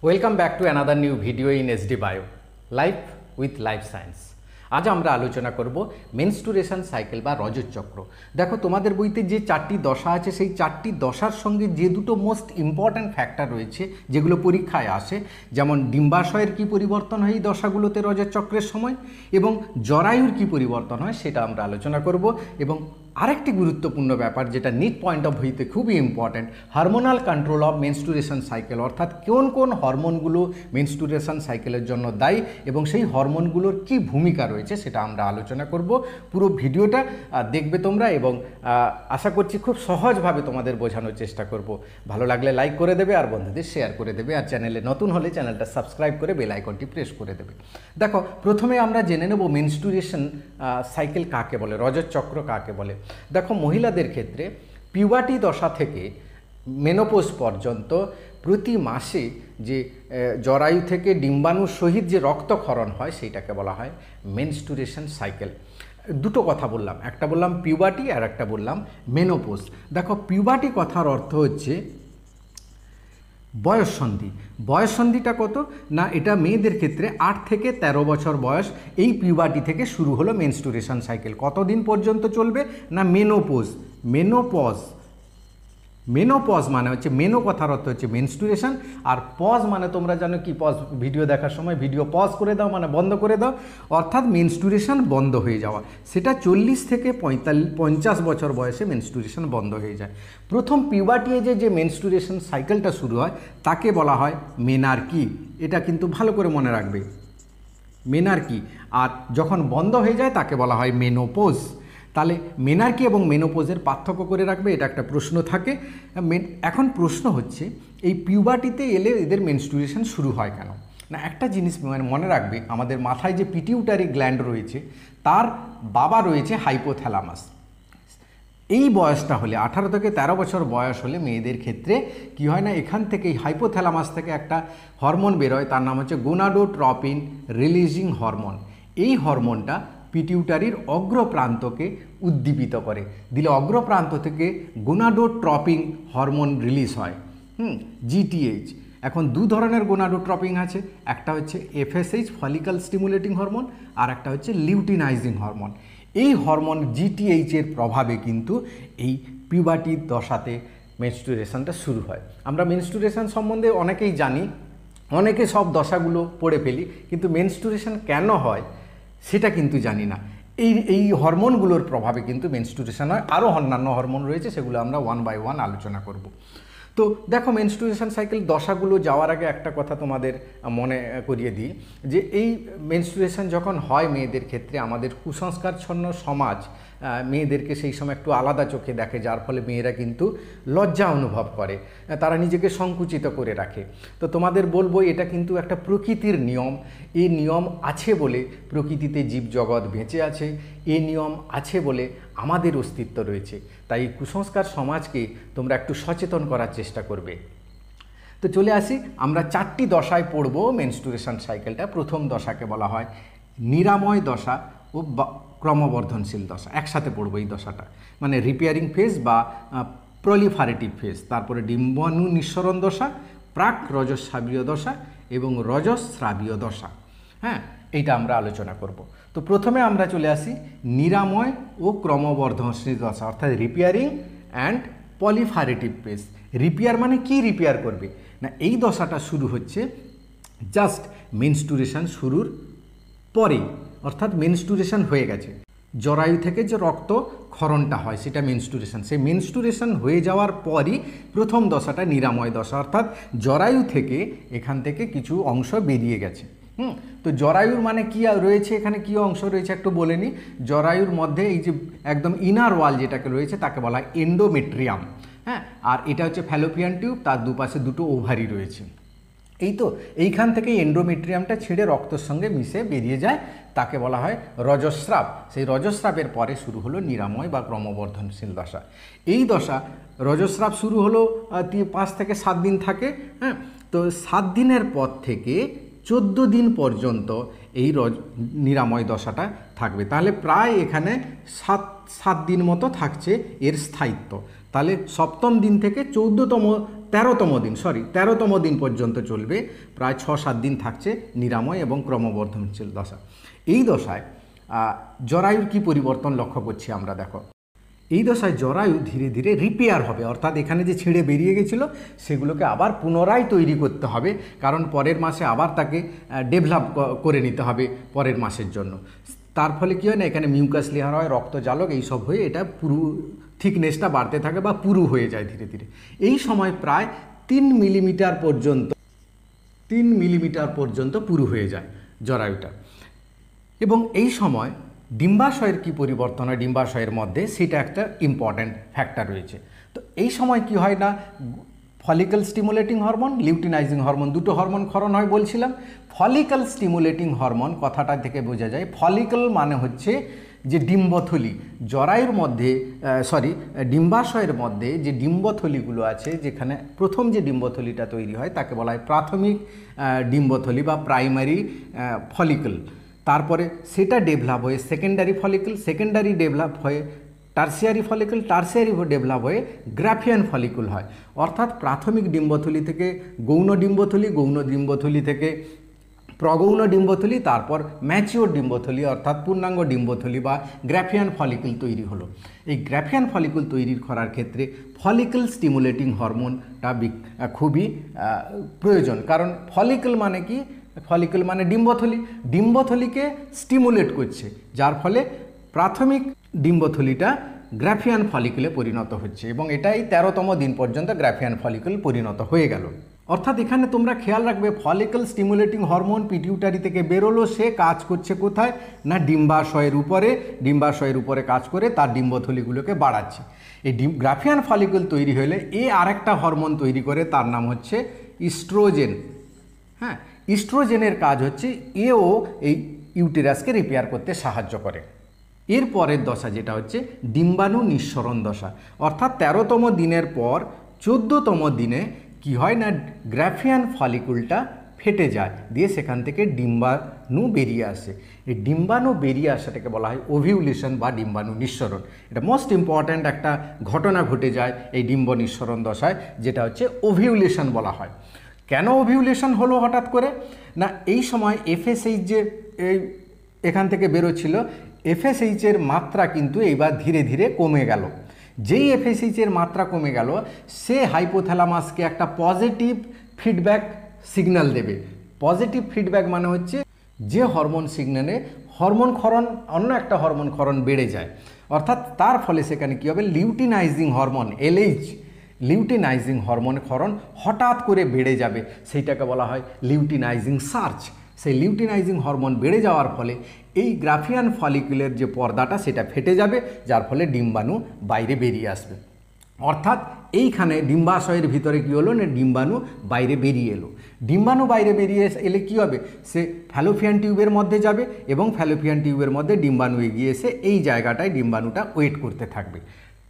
Welcome back to another new video in SD bio life with life science. আজ আমরা আলোচনা করব menstruation cycle বা রজত চক্র। দেখো, তোমাদের বইতে যে চারটি দশা আছে সেই চারটি দশার সঙ্গে যে দুটো মোস্ট ইম্পর্ট্যান্ট ফ্যাক্টর রয়েছে যেগুলো পরীক্ষায় আসে, যেমন ডিম্বাশয়ের কী পরিবর্তন হয় এই দশাগুলোতে রজত চক্রের সময় এবং জরায়ুর কী পরিবর্তন হয় সেটা আমরা আলোচনা করব। এবং আরেকটি গুরুত্বপূর্ণ ব্যাপার যেটা নিট পয়েন্ট অফ ভিউতে খুবই important, হারমোনাল control of menstruation cycle, অর্থাৎ কোন কোন হরমোনগুলো মেনস্ট্রুয়েশন সাইকেলের জন্য দায়ী এবং সেই হরমোনগুলোর কী ভূমিকা রয়েছে সেটা আমরা আলোচনা করব। পুরো ভিডিওটা দেখবে তোমরা এবং আশা করছি খুব সহজভাবে তোমাদের বোঝানোর চেষ্টা করব। ভালো লাগলে লাইক করে দেবে আর বন্ধুদের শেয়ার করে দেবে, আর চ্যানেলে নতুন হলে চ্যানেলটা সাবস্ক্রাইব করে বেল আইকনটি প্রেস করে দেবে। দেখো, প্রথমে আমরা জেনে নেব মেনস্ট্রুয়েশন সাইকেল কাকে বলে, রজত চক্র কাকে বলে। দেখো, মহিলাদের ক্ষেত্রে পিউবার্টি দশা থেকে মেনোপোজ পর্যন্ত প্রতি মাসে যে জরায়ু থেকে ডিম্বাণুর সহিত যে রক্তক্ষরণ হয় সেইটাকে বলা হয় মেনস্ট্রুয়েশন সাইকেল। দুটো কথা বললাম, একটা বললাম পিউবার্টি আর একটা বললাম মেনোপোজ। দেখো, পিউবার্টি কথার অর্থ হচ্ছে বয়ঃসন্ধি। বয়ঃসন্ধিটা কত না, এটা মেয়েদের ক্ষেত্রে 8 থেকে 13 বছর বয়স, এই পিউবার্টি থেকে শুরু হলো মেনস্ট্রুয়েশন সাইকেল। কতদিন পর্যন্ত চলবে না মেনোপোজ। মেনোপজ মানে হচ্ছে, মেনো কথার অর্থ হচ্ছে মেনস্ট্রুয়েশন, আর পজ মানে তোমরা জানো কি, পজ ভিডিও দেখার সময় ভিডিও পজ করে দাও মানে বন্ধ করে দাও, অর্থাৎ মেনস্ট্রুয়েশন বন্ধ হয়ে যাওয়া। সেটা 40 থেকে 50 বছর বয়সে মেনস্ট্রুয়েশন বন্ধ হয়ে যায়। প্রথম পিউবার্টি এজে যে মেনস্ট্রুয়েশন সাইকেলটা শুরু হয় তাকে বলা হয় মেনার্কি। এটা কিন্তু ভালো করে মনে রাখবে, মেনার্কি। আর যখন বন্ধ হয়ে যায় তাকে বলা হয় মেনোপোজ। তাহলে মেনার্কি এবং মেনোপোজের পার্থক্য করে রাখবে, এটা একটা প্রশ্ন থাকে। এখন প্রশ্ন হচ্ছে এই পিউবার্টিতে এলে এদের মেনস্ট্রুয়েশন শুরু হয় কেন না। একটা জিনিস মনে রাখবে, আমাদের মাথায় যে পিটিউটারি গ্ল্যান্ড রয়েছে তার বাবা রয়েছে হাইপোথ্যালামাস। এই বয়সটা হলে 18 থেকে 13 বছর বয়স হলে মেয়েদের ক্ষেত্রে কি হয় না, এখান থেকে হাইপোথ্যালামাস থেকে একটা হরমোন বেরোয়, তার নাম হচ্ছে গোনাডোট্রপিন রিলিজিং হরমোন। এই হরমোনটা পিটিউটারির অগ্রপ্রান্তকে উদ্দীপিত করে, দিলে অগ্রপ্রান্ত থেকে গোনাডোট্রপিন হরমোন রিলিজ হয়, জিটিএইচ। এখন দু ধরনের গোনাডোট্রপিন আছে, একটা হচ্ছে এফএসএইচ ফলিকল স্টিমুলেটিং হরমোন, আর একটা হচ্ছে লিউটিনাইজিং হরমোন। এই হরমোন জিটিএইচের প্রভাবে কিন্তু এই পিউবার্টি দশাতে মেনস্ট্রুয়েশনটা শুরু হয়। আমরা মেনস্ট্রুয়েশন সম্বন্ধে অনেকেই জানি, অনেকে সব দশাগুলো পড়ে ফেলি, কিন্তু মেনস্ট্রুয়েশন কেন হয় সেটা কিন্তু জানি না। এই হরমোনগুলোর প্রভাবে কিন্তু মেনস্ট্রুয়েশন হয়। আরও অন্যান্য হরমোন রয়েছে, সেগুলো আমরা 1 বাই 1 আলোচনা করব। তো দেখো, মেনস্ট্রুয়েশন সাইকেল দশাগুলো যাওয়ার আগে একটা কথা তোমাদের মনে করিয়ে দিই, যে এই মেনস্ট্রুয়েশন যখন হয় মেয়েদের ক্ষেত্রে আমাদের কুসংস্কারচ্ছন্ন সমাজ মেয়েদেরকে সেই সময় একটু আলাদা চোখে দেখে, যার ফলে মেয়েরা কিন্তু লজ্জা অনুভব করে, তারা নিজেকে সংকুচিত করে রাখে। তো তোমাদের বলবো, এটা কিন্তু একটা প্রকৃতির নিয়ম। এই নিয়ম আছে বলে প্রকৃতিতে জীবজগৎ বেঁচে আছে, এই নিয়ম আছে বলে আমাদের অস্তিত্ব রয়েছে। তাই কুসংস্কার সমাজকে তোমরা একটু সচেতন করার চেষ্টা করবে। তো চলে আসি, আমরা 4টি দশায় পড়ব মেনস্ট্রুয়েশন সাইকেলটা। প্রথম দশাকে বলা হয় নিরাময় দশা ও ক্রমবর্ধনশীল দশা। একসাথে পড়ব এই দশাটা, মানে রিপেয়ারিং ফেজ বা প্রলিফারেটিভ ফেজ। তারপরে ডিম্বাণু নিঃসরণ দশা, প্রাক রজস্রাবীয় দশা এবং রজস্রাবীয় দশা। হ্যাঁ, এইটা আমরা আলোচনা করব। তো প্রথমে আমরা চলে আসি নিরাময় ও ক্রমবর্ধনশীল দশা, অর্থাৎ repairing and proliferative phase. Repair মানে কি রিপেয়ার করবে না, এই দশাটা শুরু হচ্ছে জাস্ট মেনস্ট্রুয়েশন শুরুর পরেই, অর্থাৎ মেনস্ট্রুয়েশন হয়ে গেছে, জরায়ু থেকে যে রক্তক্ষরণটা হয় সেটা মেনস্ট্রুয়েশন। সেই মেনস্ট্রুয়েশন হয়ে যাওয়ার পরই প্রথম দশাটা নিরাময় দশা, অর্থাৎ জরায়ু থেকে এখান থেকে কিছু অংশ বেরিয়ে গেছে। তো জরায়ুর মানে কি রয়েছে, এখানে কি অংশ রয়েছে একটু বলে নিই। জরায়ুর মধ্যে এই যে একদম ইনার ওয়াল যেটাকে রয়েছে তাকে বলা হয় এন্ডোমেট্রিয়াম। হ্যাঁ, আর এটা হচ্ছে ফ্যালোপিয়ান টিউব, তার দুপাশে দুটো ওভারি রয়েছে। এই তো এইখান থেকে এন্ডোমেট্রিয়ামটা ছেড়ে রক্তের সঙ্গে মিশে বেরিয়ে যায়, তাকে বলা হয় রজস্রাব। সেই রজস্রাবের পরে শুরু হলো নিরাময় বা ক্রমবর্ধনশীল দশা। এই দশা রজস্রাব শুরু হলো 5 থেকে 7 দিন থাকে। হ্যাঁ, তো 7 দিনের পর থেকে 14 দিন পর্যন্ত এই নিরাময় দশাটা থাকবে। তাহলে প্রায় এখানে 7 দিন মতো থাকছে এর স্থায়িত্ব। তাহলে 7ম দিন থেকে 14তম 13তম দিন, 13তম দিন পর্যন্ত চলবে, প্রায় 6-7 দিন থাকছে নিরাময় এবং ক্রমবর্ধনশীল দশা। এই দশায় জরায়ুর কি পরিবর্তন লক্ষ্য করছি আমরা, দেখো এই দশায় জরায়ু ধীরে ধীরে রিপেয়ার হবে, অর্থাৎ এখানে যে ছিঁড়ে বেরিয়ে গেছিলো সেগুলোকে আবার পুনরায় তৈরি করতে হবে, কারণ পরের মাসে আবার তাকে ডেভেলপ করে নিতে হবে পরের মাসের জন্য। তার ফলে কী হয় না, এখানে মিউকাস লেয়ার হয়, রক্তজালক এইসব হয়ে এটা পুরু থিকনেসটা বাড়তে থাকে বা পুরু হয়ে যায় ধীরে ধীরে। এই সময় প্রায় 3 মিলিমিটার পর্যন্ত পুরু হয়ে যায় জরায়ুটা। এবং এই সময় ডিম্বাশয়ের কি পরিবর্তন হয় ডিম্বাশয়ের মধ্যে, সেটা একটা ইম্পর্ট্যান্ট ফ্যাক্টর রয়েছে। তো এই সময় কি হয় না, follicle stimulating hormone, luteinising hormone, দুটো হরমোন ক্ষরণ হয় বলছিলাম। ফলিকল স্টিমুলেটিং হরমোন কথাটা থেকে বোঝা যায়, ফলিকল মানে হচ্ছে যে ডিম্বথলি, জরায়ুর মধ্যে ডিম্বাশয়ের মধ্যে যে ডিম্বথলিগুলো আছে, যেখানে প্রথম যে ডিম্বথলিটা তৈরি হয় তাকে বলা হয় প্রাথমিক ডিম্বথলি বা প্রাইমারি ফলিকল। তারপরে সেটা ডেভেলপ হয়ে সেকেন্ডারি ফলিকল, সেকেন্ডারি ডেভেলপ হয়ে টার্সিয়ারি ফলিকল, টার্সিয়ারি ডেভেলপ হয়ে গ্রাফিয়ান ফলিকল হয়। অর্থাৎ প্রাথমিক ডিম্বথলি থেকে গৌণ ডিম্বথলি, গৌণ ডিম্বথলি থেকে প্রগৌণ ডিম্বথলি, তারপর ম্যাচিওর ডিম্বথলি অর্থাৎ পূর্ণাঙ্গ ডিম্বথলি বা গ্রাফিয়ান ফলিকল তৈরি হলো। এই গ্রাফিয়ান ফলিকল তৈরি করার ক্ষেত্রে ফলিকল স্টিমুলেটিং হরমোনটা খুবই প্রয়োজন, কারণ ফলিকল মানে কি, ফলিকল মানে ডিম্বথলি, ডিম্বথলিকে স্টিমুলেট করছে, যার ফলে প্রাথমিক ডিম্বথলিটা গ্রাফিয়ান ফলিকলে পরিণত হচ্ছে এবং এটাই 13তম দিন পর্যন্ত গ্রাফিয়ান ফলিকল পরিণত হয়ে গেল। অর্থাৎ এখানে তোমরা খেয়াল রাখবে, ফলিকল স্টিমুলেটিং হরমোন পিটিউটারি থেকে বেরোলো, সে কাজ করছে কোথায় না ডিম্বাশয়ের উপরে কাজ করে তার ডিম্বথলিগুলোকে বাড়াচ্ছে। এই গ্রাফিয়ান ফলিকল তৈরি হলে আরেকটা হরমোন তৈরি করে, তার নাম হচ্ছে ইস্ট্রোজেন। হ্যাঁ, ইস্ট্রোজেনের কাজ হচ্ছে এও এই ইউটেরাসকে রিপেয়ার করতে সাহায্য করে। এর পরের দশা যেটা হচ্ছে ডিম্বাণু নিঃসরণ দশা, অর্থাৎ 13তম দিনের পর 14তম দিনে কি হয় না, গ্রাফিয়ান ফলিকুলটা ফেটে যায়, দিয়ে সেখান থেকে ডিম্বাণু বেরিয়ে আসে। এই ডিম্বাণু বেরিয়ে আসাটাকে বলা হয় ওভিউলেশন বা ডিম্বাণু নিঃসরণ। এটা মোস্ট ইম্পর্ট্যান্ট একটা ঘটনা ঘটে যায় এই ডিম্ব নিঃসরণ দশায়, যেটা হচ্ছে ওভিউলেশন বলা হয়। কেন ওভিউলেশন হলো হঠাৎ করে না, এই সময় এফএসএইচ যে এখান থেকে বেরোচ্ছিল, এফএসএইচের মাত্রা কিন্তু এইবার ধীরে ধীরে কমে গেল। যেই এফএসএইচের মাত্রা কমে গেল, সে হাইপোথ্যালামাসকে একটা পজিটিভ ফিডব্যাক সিগন্যাল দেবে। পজিটিভ ফিডব্যাক মানে হচ্ছে যে হরমোন সিগন্যালে হরমোন ক্ষরণ, অন্য একটা হরমোন ক্ষরণ বেড়ে যায়, অর্থাৎ তার ফলে সেখানে কী হবে, luteinising hormone LH, luteinising hormone ক্ষরণ হঠাৎ করে বেড়ে যাবে, সেইটাকে বলা হয় লিউটিনাইজিং সার্চ। সেই লিউটিনাইজিং হরমোন বেড়ে যাওয়ার ফলে এই গ্রাফিয়ান ফলিকুলের যে পর্দাটা সেটা ফেটে যাবে, যার ফলে ডিম্বাণু বাইরে বেরিয়ে আসবে। অর্থাৎ এইখানে ডিম্বাশয়ের ভিতরে কী হলো না, ডিম্বাণু বাইরে বেরিয়ে এলো। ডিম্বাণু বাইরে বেরিয়ে এলে কী হবে, সে ফ্যালোপিয়ান টিউবের মধ্যে যাবে এবং ফ্যালোপিয়ান টিউবের মধ্যে ডিম্বাণু এগিয়ে এসে এই জায়গাটায় ডিম্বাণুটা ওয়েট করতে থাকবে।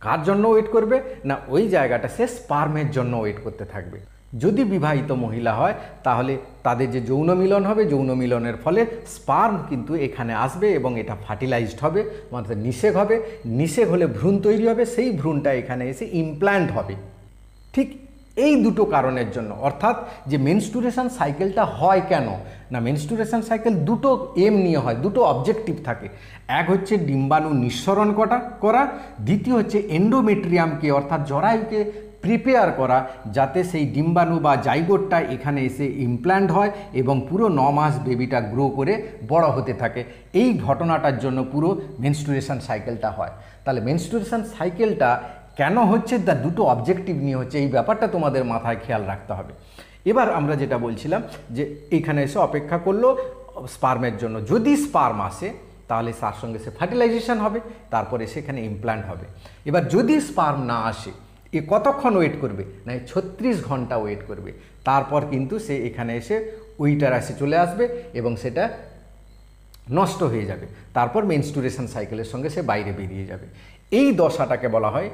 কার জন্য ওয়েট করবে না, ওই জায়গাটা সে স্পার্মের জন্য ওয়েট করতে থাকবে। যদি বিবাহিত মহিলা হয় তাহলে তাদের যে যৌন মিলন হবে, যৌন মিলনের ফলে স্পার্ম কিন্তু এখানে আসবে এবং এটা ফার্টিলাইজড হবে, মানে নিষেক হবে। নিষেক হলে ভ্রূণ তৈরি হবে, সেই ভ্রূণটা এখানে এসে ইমপ্ল্যান্ট হবে। ঠিক এই দুটো কারণের জন্য, অর্থাৎ যে মেনস্ট্রুয়েশন সাইকেলটা হয় কেন না, মেনস্ট্রুয়েশন সাইকেল দুটো এম নিয়ে হয়, দুটো অবজেক্টিভ থাকে। এক হচ্ছে ডিম্বাণু নিঃসরণ করা, দ্বিতীয় হচ্ছে এন্ডোমেট্রিয়ামকে অর্থাৎ জরায়ুকে প্রিপেয়ার করা, যাতে সেই ডিম্বাণু বা জাইগোটটা এখানে এসে ইমপ্ল্যান্ট হয় এবং পুরো 9 মাস বেবিটা গ্রো করে বড় হতে থাকে। এই ঘটনাটার জন্য পুরো মেনস্ট্রুয়েশন সাইকেলটা হয়। তাহলে মেনস্ট্রুয়েশন সাইকেলটা কেন হচ্ছে, তার দুটো অবজেক্টিভ নিয়ে হচ্ছে, এই ব্যাপারটা তোমাদের মাথায় খেয়াল রাখতে হবে। এবার আমরা যেটা বলছিলাম যে এইখানে এসে অপেক্ষা করলো স্পার্মের জন্য, যদি স্পার্ম আসে তাহলে তার সঙ্গে সে ফার্টিলাইজেশন হবে, তারপরে সেখানে ইমপ্ল্যান্ট হবে। এবার যদি স্পার্ম না আসে, এ কতক্ষণ ওয়েট করবে না, 36 ঘন্টা ওয়েট করবে। তারপর কিন্তু সে এখানে এসে উইটারাসে চলে আসবে এবং সেটা নষ্ট হয়ে যাবে। তারপর মেনস্ট্রুয়েশন সাইকেলের সঙ্গে সে বাইরে বেরিয়ে যাবে। এই দশাটাকে বলা হয়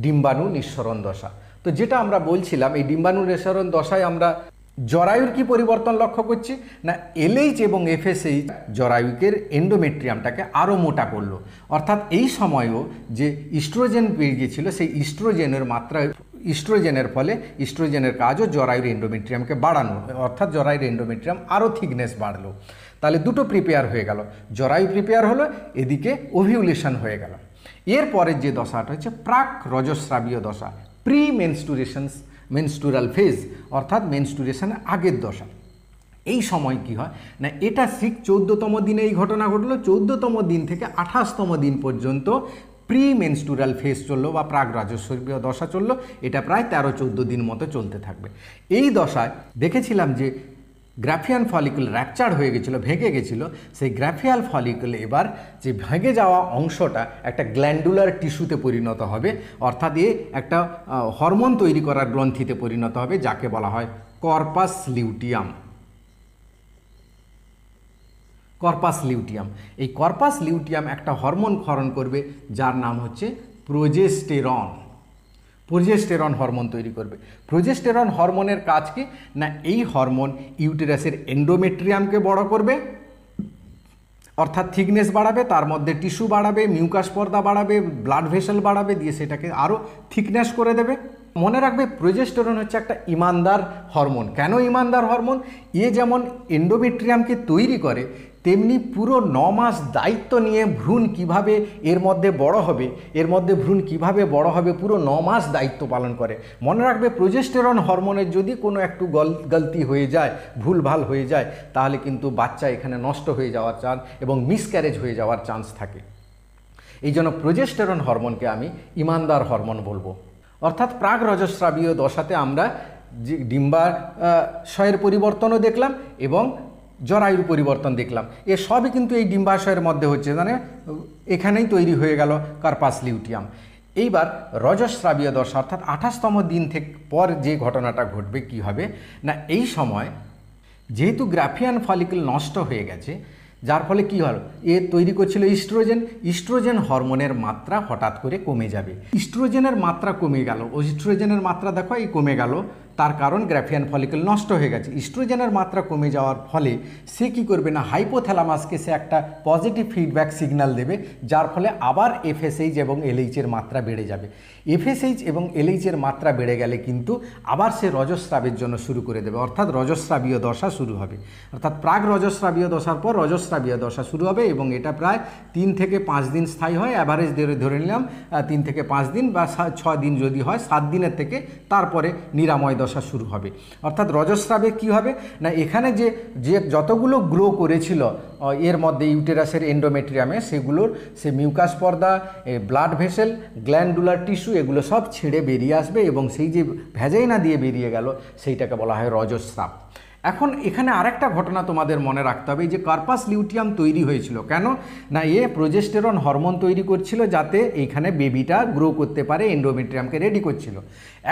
ডিম্বাণু নিঃসরণ দশা। তো যেটা আমরা বলছিলাম, এই ডিম্বাণু নিঃসরণ দশায় আমরা জরায়ুর কি পরিবর্তন লক্ষ্য করছি না, এলএইচ এবং এফএসএইচ জরায়ুকের এন্ডোমেট্রিয়ামটাকে আরও মোটা করলো। অর্থাৎ এই সময়ও যে ইস্ট্রোজেন বেরিয়ে গিয়েছিল, সেই ইস্ট্রোজেনের মাত্রা ইস্ট্রোজেনের ফলে ইস্ট্রোজেনের কাজও জরায়ুর এন্ডোমেট্রিয়ামকে বাড়ানো, অর্থাৎ জরায়ুর এন্ডোমেট্রিয়াম আরও থিকনেস বাড়লো। তাহলে দুটো প্রিপেয়ার হয়ে গেল, জরায়ু প্রিপেয়ার হলো, এদিকে ওভিউলেশন হয়ে গেল। এরপরের যে দশাটা হচ্ছে প্রাক রজস্রাবীয় দশা, প্রি মেনস্টুরাল ফেজ, অর্থাৎ মেনস্টুরেশনের আগের দশা। এই সময় কি হয় না, এটা ঠিক 14তম দিনে এই ঘটনা ঘটলো, 14তম দিন থেকে 28তম দিন পর্যন্ত প্রি মেনস্টুরাল ফেজ চললো বা প্রাক রজস্রাবীয় দশা চললো। এটা প্রায় 13-14 দিন মতো চলতে থাকবে। এই দশায় দেখেছিলাম যে গ্রাফিয়ান ফলিকল র্যাপচার হয়ে গেছিলো, ভেঙে গেছিলো। সেই গ্রাফিয়াল ফলিকল এবার যে ভেঙে যাওয়া অংশটা একটা গ্ল্যান্ডুলার টিস্যুতে পরিণত হবে, অর্থাৎ একটা হরমোন তৈরি করার গ্রন্থিতে পরিণত হবে, যাকে বলা হয় কর্পাস লিউটিয়াম। কর্পাস লিউটিয়াম, এই কর্পাস লিউটিয়াম একটা হরমোন ক্ষরণ করবে যার নাম হচ্ছে প্রোজেস্টেরন। প্রোজেস্টেরন হরমোন তৈরি করবে। প্রোজেস্টেরন হরমোনের কাজ কি না, এই হরমোন ইউটেরাসের এন্ডোমেট্রিয়ামকে বড় করবে, অর্থাৎ থিকনেস বাড়াবে, তার মধ্যে টিস্যু বাড়াবে, মিউকাস পর্দা বাড়াবে, ব্লাড ভেসেল বাড়াবে, দিয়ে সেটাকে আরও থিকনেস করে দেবে। মনে রাখবে প্রোজেস্টেরন হচ্ছে একটা ইমানদার হরমোন। কেন ইমানদার হরমোন? যেমন এন্ডোমেট্রিয়ামকে তৈরি করে, তেমনি পুরো 9 মাস দায়িত্ব নিয়ে ভ্রূণ কিভাবে এর মধ্যে বড় হবে, ভ্রূণ কিভাবে বড় হবে, পুরো 9 মাস দায়িত্ব পালন করে। মনে রাখবে প্রোজেস্টেরন হরমোনের যদি কোনো একটু গলতি হয়ে যায়, ভুলভাল হয়ে যায়, তাহলে কিন্তু বাচ্চা এখানে নষ্ট হয়ে যাওয়ার চান্স এবং মিসক্যারেজ হয়ে যাওয়ার চান্স থাকে। এই জন্য প্রোজেস্টেরন হরমোনকে আমি ইমানদার হরমোন বলবো। অর্থাৎ প্রাক রজস্রাবীয় দশাতে আমরা যে ডিম্বাশয়ের পরিবর্তনও দেখলাম এবং জরায়ুর পরিবর্তন দেখলাম। এ সবই কিন্তু এই ডিম্বাশয়ের মধ্যে হচ্ছে, মানে এখানেই তৈরি হয়ে গেল কার্পাস লিউটিয়াম। এইবার রজস্রাবীয় দশা অর্থাৎ 28তম দিন থেকে পর যে ঘটনাটা ঘটবে কি হবে না, এই সময় যেহেতু গ্রাফিয়ান ফলিকল নষ্ট হয়ে গেছে, যার ফলে কি হলো, তৈরি করছিল ইস্ট্রোজেন হরমোনের মাত্রা হঠাৎ করে কমে যাবে। ইস্ট্রোজেনের মাত্রা কমে গেল, ইস্ট্রোজেনের মাত্রা দেখো এই কমে গেল, তার কারণ গ্রাফিয়ান ফলিকল নষ্ট হয়ে গেছে। ইস্ট্রোজেনের মাত্রা কমে যাওয়ার ফলে সে কি করবে না, হাইপোথ্যালামাসকে সে একটা পজিটিভ ফিডব্যাক সিগন্যাল দেবে, যার ফলে আবার এফএসএইচ এবং এলএইচের মাত্রা বেড়ে যাবে। এফএসএইচ এবং এলএইচের মাত্রা বেড়ে গেলে কিন্তু আবার সে রজস্রাবের জন্য শুরু করে দেবে, অর্থাৎ রজস্রাবীয় দশা শুরু হবে। অর্থাৎ প্রাক রজস্রাবীয় দশার পর রজস্রাবীয় দশা শুরু হবে এবং এটা প্রায় 3 থেকে 5 দিন স্থায়ী হয়। অ্যাভারেজ ধরে নিলাম 3 থেকে 5 দিন বা 6 দিন যদি হয়, 7 দিনের থেকে তারপরে নিরাময় দশা শুরু হবে। অর্থাৎ রজস্রাবে কি হবে না, এখানে যে যতগুলো গ্রো করেছিল এর মধ্যে ইউটেরাসের এন্ডোমেট্রিয়ামে, সেগুলোর সে মিউকাস পর্দা, ব্লাড ভেসেল, গ্ল্যান্ডুলার টিস্যু, এগুলো সব ছেড়ে বেরিয়ে আসবে এবং সেই যে ভ্যাজাইনা দিয়ে বেরিয়ে গেল সেইটাকে বলা হয় রজস্রাব। এখন এখানে আরেকটা ঘটনা তোমাদের মনে রাখতে হবে, যে কার্পাস লিউটিয়াম তৈরি হয়েছিল কেন না, প্রোজেস্টেরন হরমোন তৈরি করছিল যাতে এইখানে বেবিটা গ্রো করতে পারে, এন্ডোমেট্রিয়ামকে রেডি করছিল।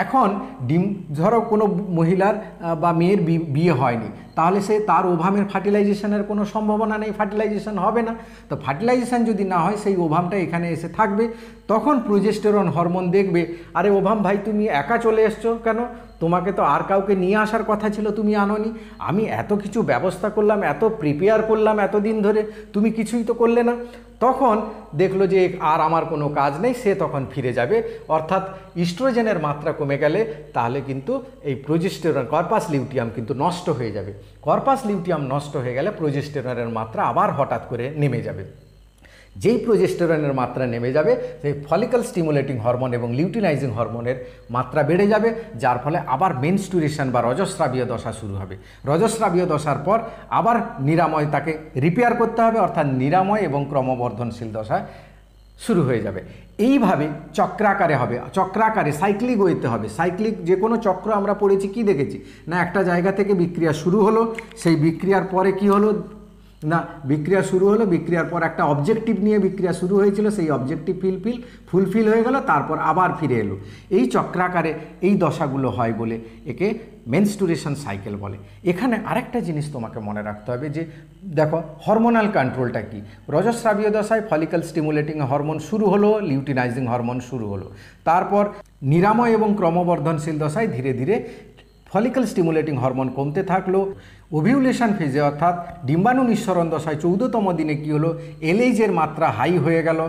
এখন ধরো কোনো মহিলার বা মেয়ের বিয়ে হয়নি, তাহলে সে তার ওভামের ফার্টিলাইজেশনের কোনো সম্ভাবনা নেই, ফার্টিলাইজেশন হবে না। তো ফার্টিলাইজেশন যদি না হয়, সেই ওভামটা এখানে এসে থাকবে। তখন প্রোজেস্টেরন হরমোন দেখবে, আরে ওভাম ভাই তুমি একা চলে এসছো কেন, তোমাকে তো আর কাউকে নিয়ে আসার কথা ছিল, তুমি আনোনি, আমি এত কিছু ব্যবস্থা করলাম, এত প্রিপেয়ার করলাম এতদিন ধরে, তুমি কিছুই তো করলে না। তখন দেখলো যে আর আমার কোনো কাজ নেই, সে তখন ফিরে যাবে। অর্থাৎ ইস্ট্রোজেনের মাত্রা কমে গেলে তাহলে কিন্তু এই প্রোজেস্টেরন কর্পাস লিউটিয়াম কিন্তু নষ্ট হয়ে যাবে। কর্পাস লিউটিয়াম নষ্ট হয়ে গেলে প্রোজেস্টেরনের মাত্রা আবার হঠাৎ করে নেমে যাবে। যেই প্রোজেস্টেরনের মাত্রা নেমে যাবে, সেই ফলিকল স্টিমুলেটিং হরমোন এবং লিউটিনাইজিং হরমোনের মাত্রা বেড়ে যাবে, যার ফলে আবার মেনস্টুরেশন বা রজস্রাবীয় দশা শুরু হবে। রজস্রাবীয় দশার পর আবার নিরাময়, তাকে রিপেয়ার করতে হবে, অর্থাৎ নিরাময় এবং ক্রমবর্ধনশীল দশা শুরু হয়ে যাবে। এইভাবে চক্রাকারে হবে, চক্রাকারে সাইক্লিক ওয়েতে হবে। সাইক্লিক যে কোনো চক্র আমরা পড়েছি, কি দেখেছি না, একটা জায়গা থেকে বিক্রিয়া শুরু হলো, সেই বিক্রিয়ার পরে কি হলো না, বিক্রিয়া শুরু হলো, বিক্রিয়ার পর একটা অবজেক্টিভ নিয়ে বিক্রিয়া শুরু হয়েছিল, সেই অবজেক্টিভ ফুলফিল হয়ে গেল, তারপর আবার ফিরে এলো। এই চক্রাকারে এই দশাগুলো হয় বলে একে মেনস্টুরেশন সাইকেল বলে। এখানে আরেকটা জিনিস তোমাকে মনে রাখতে হবে, যে দেখো হরমোনাল কন্ট্রোলটা কি। রজস্রাবীয় দশায় ফলিকল স্টিমুলেটিং হরমোন শুরু হলো, লিউটিনাইজিং হরমোন শুরু হলো, তারপর নিরাময় এবং ক্রমবর্ধনশীল দশায় ধীরে ধীরে ফলিকল স্টিমুলেটিং হরমোন কমতে থাকলো। ওভিউলেশন ফেজে অর্থাৎ ডিম্বাণু নিঃসরণ দশায় 14তম দিনে কি হলো, এলএইচের মাত্রা হাই হয়ে গেল,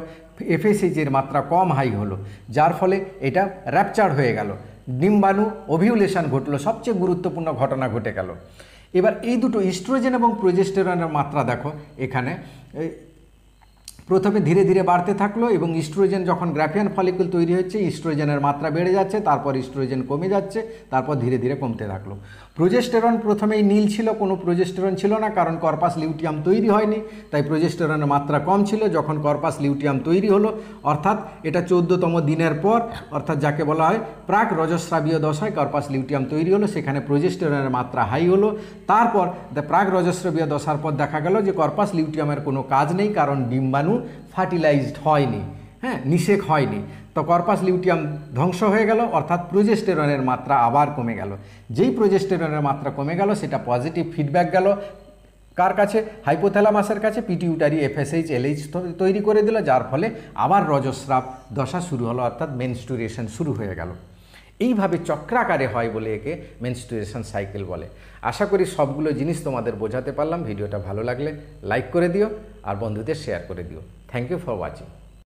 এফএসএইচের মাত্রা কম হাই হলো, যার ফলে এটা র্যাপচার হয়ে গেল। ডিম্বাণু ওভিউলেশন ঘটলো, সবচেয়ে গুরুত্বপূর্ণ ঘটনা ঘটে গেল। এবার এই দুটো ইস্ট্রোজেন এবং প্রোজেস্টেরনের মাত্রা দেখো এখানে প্রথমে ধীরে ধীরে বাড়তে থাকলো এবং ইস্ট্রোজেন যখন গ্রাফিয়ান ফলিকল তৈরি হচ্ছে ইস্ট্রোজেনের মাত্রা বেড়ে যাচ্ছে, তারপর ইস্ট্রোজেন কমে যাচ্ছে, তারপর ধীরে ধীরে কমতে থাকলো। প্রোজেস্টেরন প্রথমেই নীল ছিল, কোনো প্রোজেস্টেরন ছিল না, কারণ কর্পাস লিউটিয়াম তৈরি হয়নি, তাই প্রোজেস্টেরনের মাত্রা কম ছিল। যখন কর্পাস লিউটিয়াম তৈরি হলো, অর্থাৎ এটা 14তম দিনের পর, অর্থাৎ যাকে বলা হয় প্রাক রজস্রাবীয় দশায় কর্পাস লিউটিয়াম তৈরি হলো, সেখানে প্রোজেস্টেরনের মাত্রা হাই হলো। তারপর প্রাক রজস্রাবীয় দশার পর দেখা গেল যে কর্পাস লিউটিয়ামের কোনো কাজ নেই, কারণ ডিম্বাণু ফার্টিলাইজড হয়নি, হ্যাঁ, নিষেক হয়নি, তো কর্পাস লিউটিয়াম ধ্বংস হয়ে গেল, অর্থাৎ প্রোজেস্টেরনের মাত্রা আবার কমে গেল। যেই প্রোজেস্টেরনের মাত্রা কমে গেল সেটা পজিটিভ ফিডব্যাক গেল কার কাছে? হাইপোথ্যালামাসের কাছে। পিটিউটারি এফএসএইচ এলএইচ তৈরি করে দিল, যার ফলে আবার রজস্রাব দশা শুরু হলো, অর্থাৎ মেনস্ট্রুয়েশন শুরু হয়ে গেল। এইভাবে চক্রাকারে হয় বলে একে মেনস্ট্রুয়েশন সাইকেল বলে। আশা করি সবগুলো জিনিস তোমাদের বোঝাতে পারলাম। ভিডিওটা ভালো লাগলে লাইক করে দিও আর বন্ধুদের শেয়ার করে দিও। Thank you for watching.